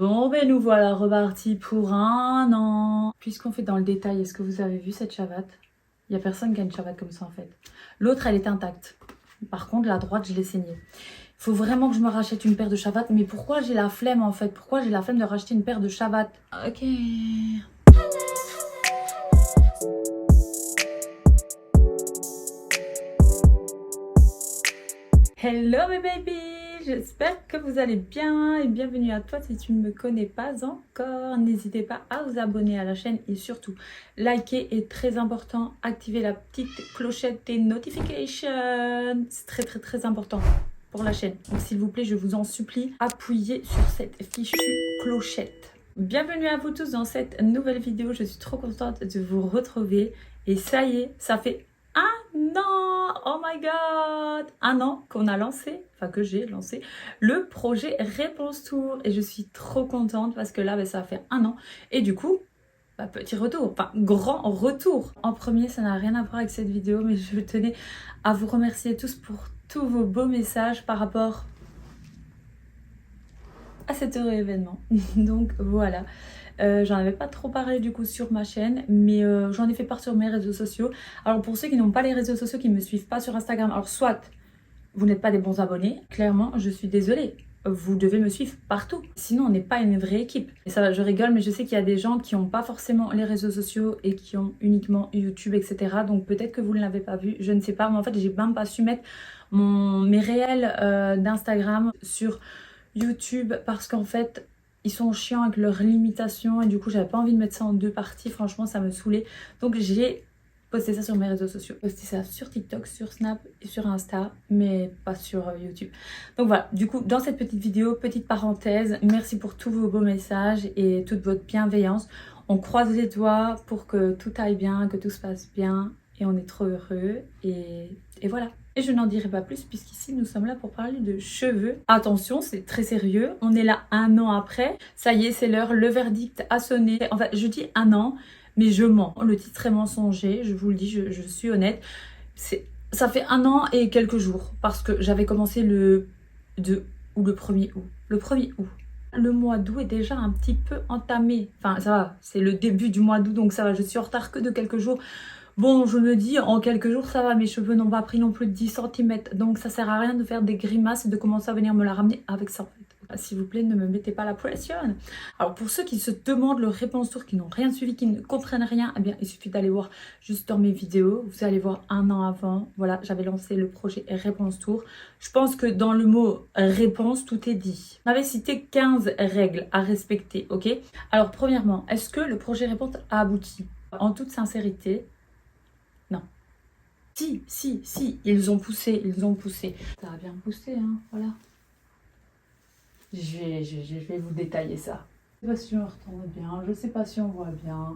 Bon ben nous voilà repartis pour un an. Puisqu'on fait dans le détail, est-ce que vous avez vu cette chavate? Il n'y a personne qui a une chavate comme ça en fait. L'autre elle est intacte. Par contre la droite je l'ai saignée. Il faut vraiment que je me rachète une paire de chavates. Mais pourquoi j'ai la flemme en fait? Pourquoi j'ai la flemme de racheter une paire de chavates? Ok. Hello mes babies, j'espère que vous allez bien et bienvenue à toi si tu ne me connais pas encore. N'hésitez pas à vous abonner à la chaîne et surtout liker est très important. Activer la petite clochette des notifications, c'est très important pour la chaîne. Donc s'il vous plaît, je vous en supplie, appuyez sur cette fichue clochette. Bienvenue à vous tous dans cette nouvelle vidéo, je suis trop contente de vous retrouver et ça y est, ça fait un an, oh my god, un an qu'on a lancé, enfin que j'ai lancé le projet Réponse Tour et je suis trop contente parce que là ça fait un an et du coup petit retour, enfin grand retour. En premier, ça n'a rien à voir avec cette vidéo mais je tenais à vous remercier tous pour tous vos beaux messages par rapport à cet heureux événement. Donc voilà. J'en avais pas trop parlé du coup sur ma chaîne, mais j'en ai fait part sur mes réseaux sociaux. Alors pour ceux qui n'ont pas les réseaux sociaux, qui ne me suivent pas sur Instagram, alors soit vous n'êtes pas des bons abonnés, clairement je suis désolée, vous devez me suivre partout, sinon on n'est pas une vraie équipe. Et ça, je rigole, mais je sais qu'il y a des gens qui n'ont pas forcément les réseaux sociaux et qui ont uniquement YouTube, etc. Donc peut-être que vous ne l'avez pas vu, je ne sais pas, mais en fait j'ai même pas su mettre mes réels d'Instagram sur YouTube parce qu'en fait ils sont chiants avec leurs limitations et du coup j'avais pas envie de mettre ça en deux parties, franchement ça me saoulait, donc j'ai posté ça sur mes réseaux sociaux, posté ça sur TikTok, sur Snap et sur Insta, mais pas sur YouTube. Donc voilà, du coup dans cette petite vidéo, petite parenthèse, merci pour tous vos beaux messages et toute votre bienveillance. On croise les doigts pour que tout aille bien, que tout se passe bien et on est trop heureux et voilà. Et je n'en dirai pas plus puisqu'ici nous sommes là pour parler de cheveux. Attention, c'est très sérieux, on est là un an après. Ça y est, c'est l'heure, le verdict a sonné. Enfin, je dis un an, mais je mens. Le titre est mensonger, je vous le dis, je suis honnête. Ça fait un an et quelques jours parce que j'avais commencé le 2 ou le 1er août. Le 1er août. Le mois d'août est déjà un petit peu entamé. Enfin, ça va, c'est le début du mois d'août, donc ça va, je suis en retard que de quelques jours. Bon, je me dis, en quelques jours, ça va, mes cheveux n'ont pas pris non plus de 10 cm. Donc, ça sert à rien de faire des grimaces et de commencer à venir me la ramener avec ça, en fait. S'il vous plaît, ne me mettez pas la pression. Alors, pour ceux qui se demandent le Réponse Tour, qui n'ont rien suivi, qui ne comprennent rien, eh bien, il suffit d'aller voir juste dans mes vidéos. Vous allez voir un an avant. Voilà, j'avais lancé le projet Réponse Tour. Je pense que dans le mot réponse, tout est dit. On avait cité 15 règles à respecter, ok? Alors, premièrement, est-ce que le projet Réponse a abouti? En toute sincérité, non. Si, ils ont poussé. Ça a bien poussé, hein, voilà. Je vais vous détailler ça. Je sais pas si on entend bien, je sais pas si on voit bien.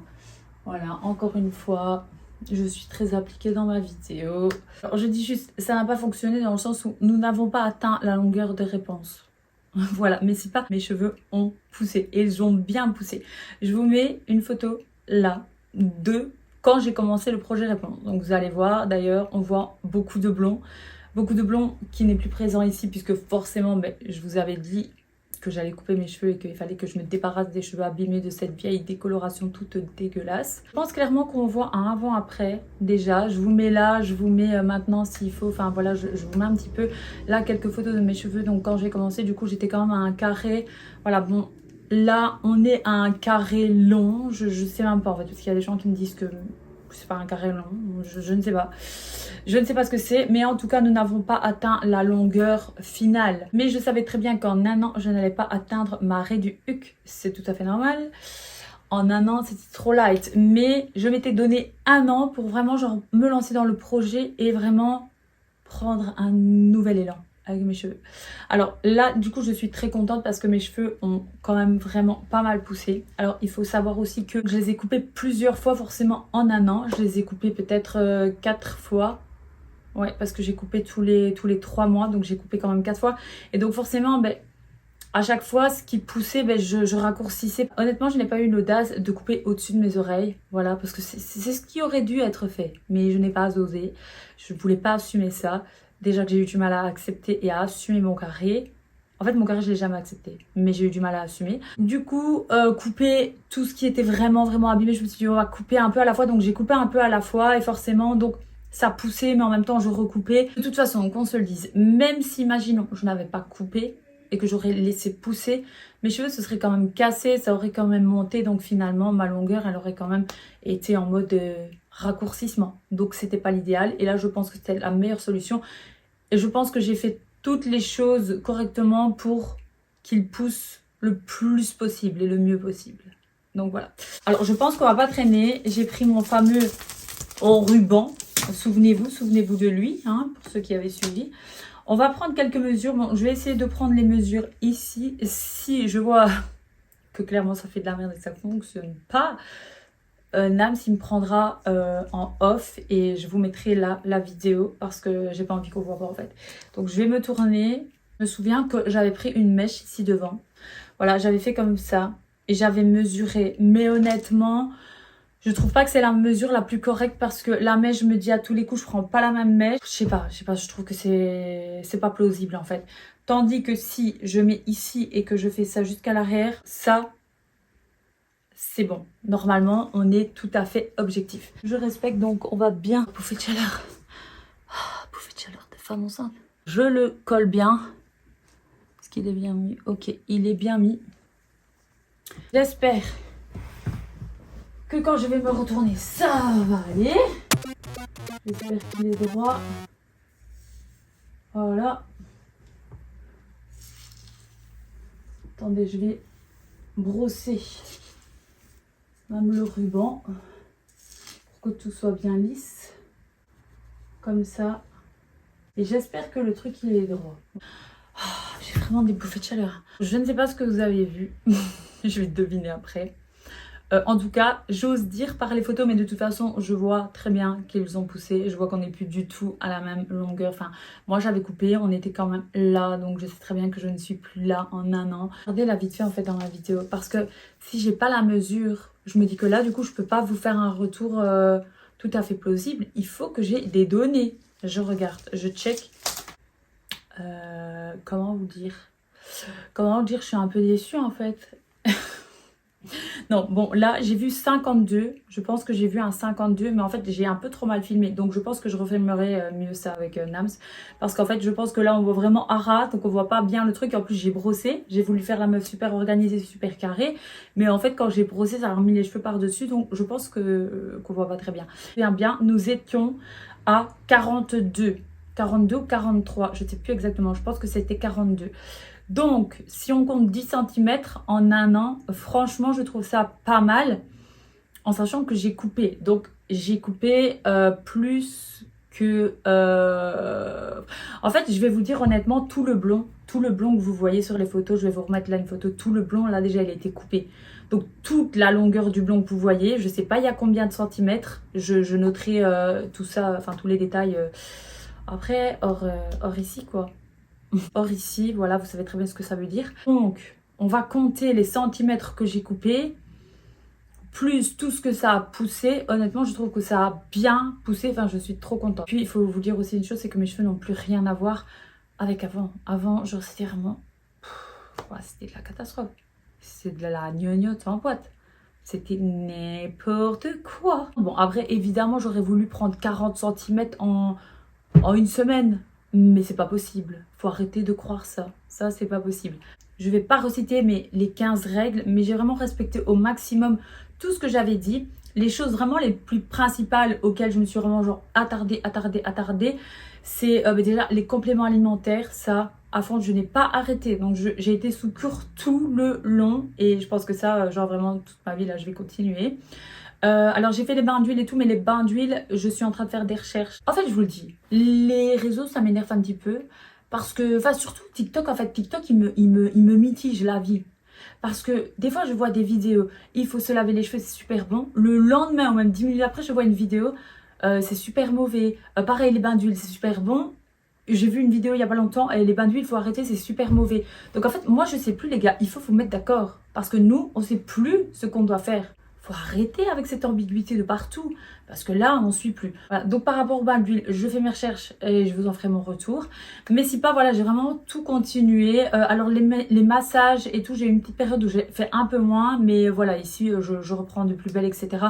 Voilà, encore une fois, je suis très appliquée dans ma vidéo. Alors, je dis juste, ça n'a pas fonctionné dans le sens où nous n'avons pas atteint la longueur de réponse. Voilà, mais c'est pas, mes cheveux ont poussé et ils ont bien poussé. Je vous mets une photo là de quand j'ai commencé le projet Réponse. Donc vous allez voir, d'ailleurs, on voit beaucoup de blond qui n'est plus présent ici puisque forcément, je vous avais dit que j'allais couper mes cheveux et qu'il fallait que je me débarrasse des cheveux abîmés de cette vieille décoloration toute dégueulasse. Je pense clairement qu'on voit un avant-après déjà. Je vous mets là, je vous mets maintenant s'il faut. Enfin voilà, je vous mets un petit peu là quelques photos de mes cheveux. Donc quand j'ai commencé, du coup j'étais quand même à un carré. Voilà, bon, là on est à un carré long. Je sais même pas en fait, parce qu'il y a des gens qui me disent que c'est pas un carré long. Je ne sais pas. Je ne sais pas ce que c'est, mais en tout cas, nous n'avons pas atteint la longueur finale. Mais je savais très bien qu'en un an, je n'allais pas atteindre ma raie du HUC. C'est tout à fait normal. En un an, c'était trop light. Mais je m'étais donné un an pour vraiment genre, me lancer dans le projet et vraiment prendre un nouvel élan avec mes cheveux. Alors là, du coup, je suis très contente parce que mes cheveux ont quand même vraiment pas mal poussé. Alors, il faut savoir aussi que je les ai coupés plusieurs fois, forcément en un an. Je les ai coupés peut-être 4 fois. Ouais, parce que j'ai coupé tous les 3 mois, donc j'ai coupé quand même 4 fois. Et donc forcément, à chaque fois, ce qui poussait, je raccourcissais. Honnêtement, je n'ai pas eu l'audace de couper au-dessus de mes oreilles. Voilà, parce que c'est ce qui aurait dû être fait. Mais je n'ai pas osé. Je ne voulais pas assumer ça. Déjà que j'ai eu du mal à accepter et à assumer mon carré. En fait, mon carré, je l'ai jamais accepté, mais j'ai eu du mal à assumer. Du coup, couper tout ce qui était vraiment abîmé, je me suis dit, on va couper un peu à la fois. Donc, j'ai coupé un peu à la fois et forcément, donc, ça poussait, mais en même temps, je recoupais. De toute façon, qu'on se le dise, même si, imaginons, je n'avais pas coupé et que j'aurais laissé pousser, mes cheveux se seraient quand même cassés, ça aurait quand même monté. Donc, finalement, ma longueur, elle aurait quand même été en mode raccourcissement. Donc, c'était pas l'idéal. Et là, je pense que c'était la meilleure solution. Et je pense que j'ai fait toutes les choses correctement pour qu'il pousse le plus possible et le mieux possible. Donc voilà. Alors je pense qu'on va pas traîner. J'ai pris mon fameux ruban. Souvenez-vous de lui, hein, pour ceux qui avaient suivi. On va prendre quelques mesures. Bon, je vais essayer de prendre les mesures ici. Si je vois que clairement ça fait de la merde et que ça ne fonctionne pas, Nams il me prendra en off et je vous mettrai là la vidéo parce que j'ai pas envie qu'on voit pas en fait. Donc je vais me tourner. Je me souviens que j'avais pris une mèche ici devant. Voilà, j'avais fait comme ça et j'avais mesuré. Mais honnêtement, je trouve pas que c'est la mesure la plus correcte parce que la mèche, je me dis à tous les coups, je prends pas la même mèche. Je sais pas, je trouve que c'est pas plausible en fait. Tandis que si je mets ici et que je fais ça jusqu'à l'arrière, ça c'est bon. Normalement, on est tout à fait objectif. Je respecte, donc on va bien bouffer de chaleur. Bouffer de chaleur des femmes enceintes. Je le colle bien. Est-ce qu'il est bien mis? Ok, il est bien mis. J'espère que quand je vais me retourner, ça va aller. J'espère qu'il est droit. Voilà. Attendez, je vais brosser même le ruban pour que tout soit bien lisse comme ça et j'espère que le truc il est droit. J'ai vraiment des bouffées de chaleur. Je ne sais pas ce que vous avez vu. Je vais deviner après. En tout cas, j'ose dire par les photos, mais de toute façon, je vois très bien qu'ils ont poussé. Je vois qu'on n'est plus du tout à la même longueur. Enfin, moi, j'avais coupé, on était quand même là. Donc, je sais très bien que je ne suis plus là en un an. Regardez la vite fait, en fait, dans la vidéo. Parce que si j'ai pas la mesure, je me dis que là, du coup, je peux pas vous faire un retour tout à fait plausible. Il faut que j'ai des données. Je regarde, je check. Comment vous dire? Je suis un peu déçue, en fait. Non, bon, là, j'ai vu 52. Je pense que j'ai vu un 52, mais en fait, j'ai un peu trop mal filmé. Donc, je pense que je refilmerai mieux ça avec Nams. Parce qu'en fait, je pense que là, on voit vraiment à ras. Donc, on voit pas bien le truc. En plus, j'ai brossé. J'ai voulu faire la meuf super organisée, super carrée. Mais en fait, quand j'ai brossé, ça a remis les cheveux par-dessus. Donc, je pense qu'on voit pas très bien. Bien, nous étions à 42. 42 ou 43, je ne sais plus exactement. Je pense que c'était 42. Donc, si on compte 10 cm en un an, franchement, je trouve ça pas mal. En sachant que j'ai coupé. Donc, j'ai coupé plus que... En fait, je vais vous dire honnêtement, tout le blond que vous voyez sur les photos, je vais vous remettre là une photo, tout le blond, là déjà, il a été coupé. Donc, toute la longueur du blond que vous voyez, je ne sais pas il y a combien de centimètres. Je noterai tout ça, enfin tous les détails après, hors ici, quoi. Or ici, voilà, vous savez très bien ce que ça veut dire. Donc, on va compter les centimètres que j'ai coupés, plus tout ce que ça a poussé. Honnêtement, je trouve que ça a bien poussé. Enfin, je suis trop contente. Puis, il faut vous dire aussi une chose, c'est que mes cheveux n'ont plus rien à voir avec avant. Avant, genre, c'était vraiment... Ouais, c'était de la catastrophe. C'est de la gnognotte en boîte. C'était n'importe quoi. Bon, après, évidemment, j'aurais voulu prendre 40 cm en une semaine. Mais c'est pas possible. Faut arrêter de croire ça. Ça, c'est pas possible. Je vais pas reciter les 15 règles, mais j'ai vraiment respecté au maximum tout ce que j'avais dit. Les choses vraiment les plus principales auxquelles je me suis vraiment genre attardée, c'est déjà les compléments alimentaires. Ça, à fond, je n'ai pas arrêté. Donc, j'ai été sous cure tout le long. Et je pense que ça, genre vraiment toute ma vie, là, je vais continuer. Alors j'ai fait les bains d'huile et tout, mais les bains d'huile, je suis en train de faire des recherches. En fait, je vous le dis, les réseaux, ça m'énerve un petit peu. Parce que, enfin surtout TikTok, en fait, TikTok, il me mitige la vie. Parce que des fois, je vois des vidéos, il faut se laver les cheveux, c'est super bon. Le lendemain, ou même 10 minutes après, je vois une vidéo, c'est super mauvais. Pareil, les bains d'huile, c'est super bon. J'ai vu une vidéo il n'y a pas longtemps, et les bains d'huile, il faut arrêter, c'est super mauvais. Donc en fait, moi, je sais plus, les gars, il faut vous mettre d'accord. Parce que nous, on sait plus ce qu'on doit faire. faut arrêter avec cette ambiguïté de partout. Parce que là, on ne suit plus. Voilà. Donc par rapport au bain d'huile, je fais mes recherches et je vous en ferai mon retour. Mais si pas, voilà, j'ai vraiment tout continué. Alors les massages et tout, j'ai eu une petite période où j'ai fait un peu moins. Mais voilà, ici, je reprends de plus belle, etc.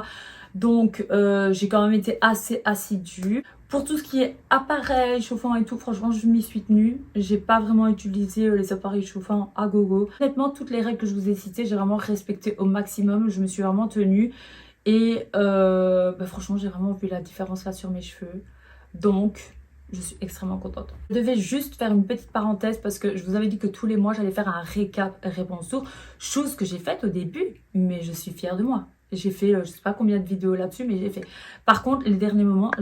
Donc j'ai quand même été assez assidue. Pour tout ce qui est appareil chauffant et tout, franchement, je m'y suis tenue. J'ai pas vraiment utilisé les appareils chauffants à gogo. Honnêtement, toutes les règles que je vous ai citées, j'ai vraiment respecté au maximum. Je me suis vraiment tenue. Et franchement, j'ai vraiment vu la différence là sur mes cheveux. Donc, je suis extrêmement contente. Je devais juste faire une petite parenthèse parce que je vous avais dit que tous les mois, j'allais faire un récap réponse tour. Chose que j'ai faite au début, mais je suis fière de moi. J'ai fait, je sais pas combien de vidéos là-dessus, mais j'ai fait. Par contre, les derniers moments,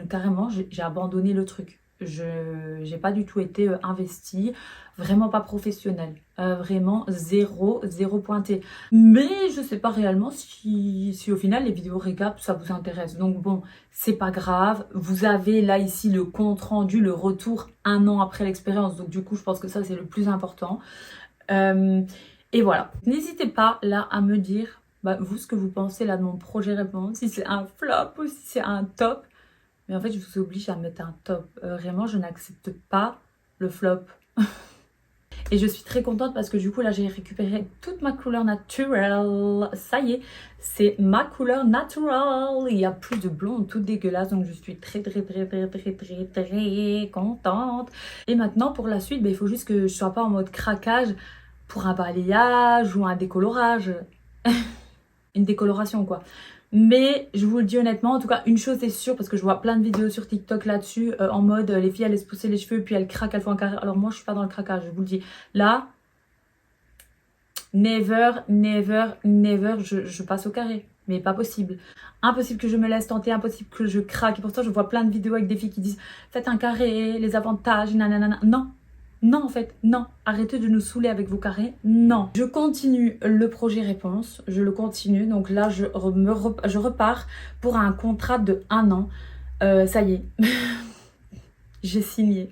carrément, j'ai abandonné le truc. Je n'ai pas du tout été investie, vraiment pas professionnelle, vraiment zéro pointé. Mais je sais pas réellement si au final les vidéos récap ça vous intéresse. Donc bon, c'est pas grave. Vous avez là ici le compte rendu, le retour 1 an après l'expérience. Donc du coup, je pense que ça c'est le plus important. Et voilà. N'hésitez pas là à me dire vous ce que vous pensez là de mon projet réponse, si c'est un flop ou si c'est un top. Mais en fait, je vous oblige à mettre un top. Vraiment, je n'accepte pas le flop. Et je suis très contente parce que du coup, là, j'ai récupéré toute ma couleur naturelle. Ça y est, c'est ma couleur naturelle. Il n'y a plus de blonde tout dégueulasse. Donc, je suis très contente. Et maintenant, pour la suite, il faut juste que je sois pas en mode craquage pour un balayage ou un décolorage. Une décoloration, quoi. Mais je vous le dis honnêtement, en tout cas une chose est sûre, parce que je vois plein de vidéos sur TikTok là-dessus, en mode les filles elles laissent pousser les cheveux puis elles craquent, elles font un carré. Alors moi je suis pas dans le craquage, je vous le dis. Là, never, je passe au carré. Mais pas possible. Impossible que je me laisse tenter, impossible que je craque. Et pourtant je vois plein de vidéos avec des filles qui disent faites un carré, les avantages, nanana. Non. Non, en fait, non. Arrêtez de nous saouler avec vos carrés. Non. Je continue le projet réponse. Je le continue. Donc là, je repars pour un contrat de 1 an. Ça y est. J'ai signé.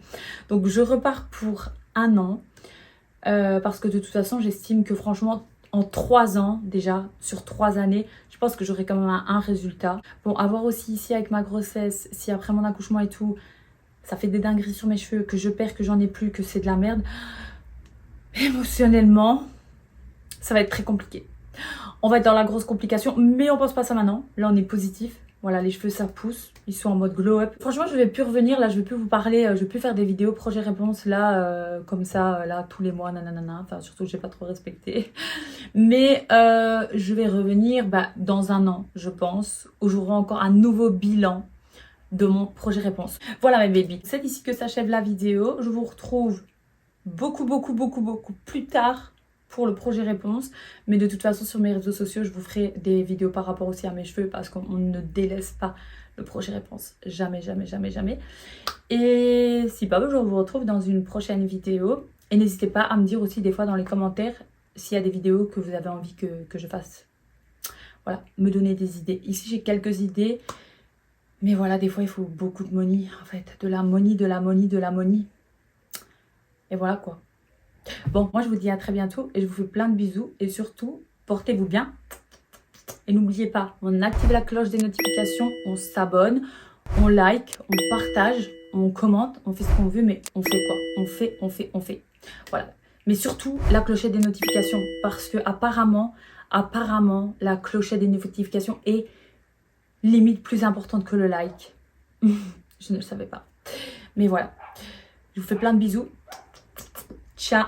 Donc je repars pour 1 an. Parce que de toute façon, j'estime que franchement, en 3 ans, déjà, sur 3 années, je pense que j'aurai quand même un résultat. Bon, à voir aussi ici avec ma grossesse, si après mon accouchement et tout, ça fait des dingueries sur mes cheveux, que je perds, que j'en ai plus, que c'est de la merde. Émotionnellement, ça va être très compliqué. On va être dans la grosse complication, mais on pense pas ça maintenant. Là, on est positif. Voilà, les cheveux, ça pousse. Ils sont en mode glow-up. Franchement, je vais plus revenir. Là, je vais plus vous parler. Je vais plus faire des vidéos projet-réponse là, comme ça, là, tous les mois, nanana. Enfin, surtout que j'ai pas trop respecté. Mais je vais revenir dans 1 an, je pense, où j'aurai encore un nouveau bilan de mon projet réponse. Voilà mes baby. C'est ici que s'achève la vidéo. Je vous retrouve beaucoup plus tard pour le projet réponse. Mais de toute façon sur mes réseaux sociaux, je vous ferai des vidéos par rapport aussi à mes cheveux parce qu'on ne délaisse pas le projet réponse. Jamais. Et si pas, je vous retrouve dans une prochaine vidéo. Et n'hésitez pas à me dire aussi des fois dans les commentaires s'il y a des vidéos que vous avez envie que je fasse. Voilà, me donner des idées. Ici j'ai quelques idées. Mais voilà, des fois, il faut beaucoup de money, en fait. De la money. Et voilà, quoi. Bon, moi, je vous dis à très bientôt et je vous fais plein de bisous. Et surtout, portez-vous bien. Et n'oubliez pas, on active la cloche des notifications, on s'abonne, on like, on partage, on commente, on fait ce qu'on veut, mais on fait quoi? On fait. Voilà. Mais surtout, la clochette des notifications. Parce que apparemment, la clochette des notifications est limite plus importante que le like. Je ne le savais pas. Mais voilà. Je vous fais plein de bisous. Ciao.